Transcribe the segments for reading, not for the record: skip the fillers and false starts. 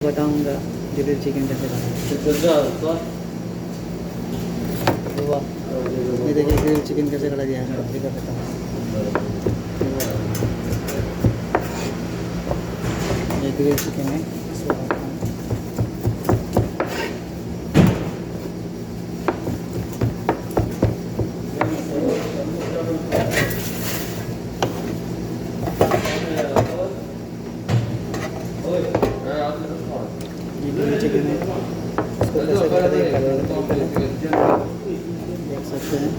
बताऊंगा grill chicken कैसे बनाना है। ये देखिए ग्रिल चिकन कैसे करा गया है, देखा बताऊँ। ये ग्रिल चिकन है, इसको बनाना है। ये ग्रिल चिकन है, इसको कैसे करा गया है देख सकते हैं।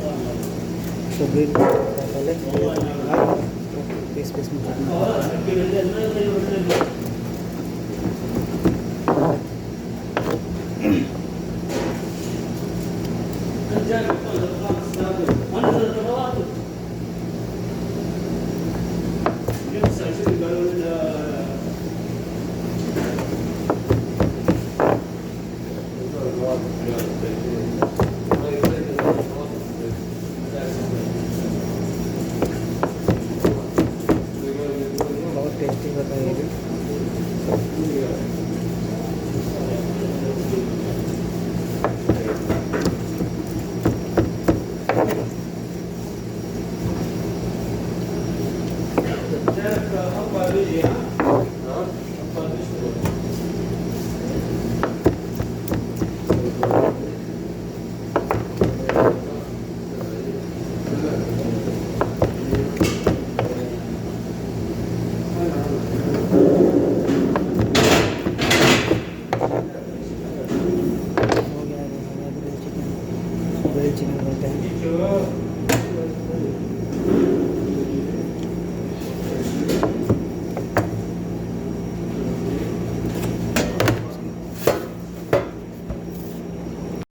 तो ग्रिल पहले पीस पीस में बहुत टेस्टी होता है ये भी। ग्रिल चिकन बोलते हैं।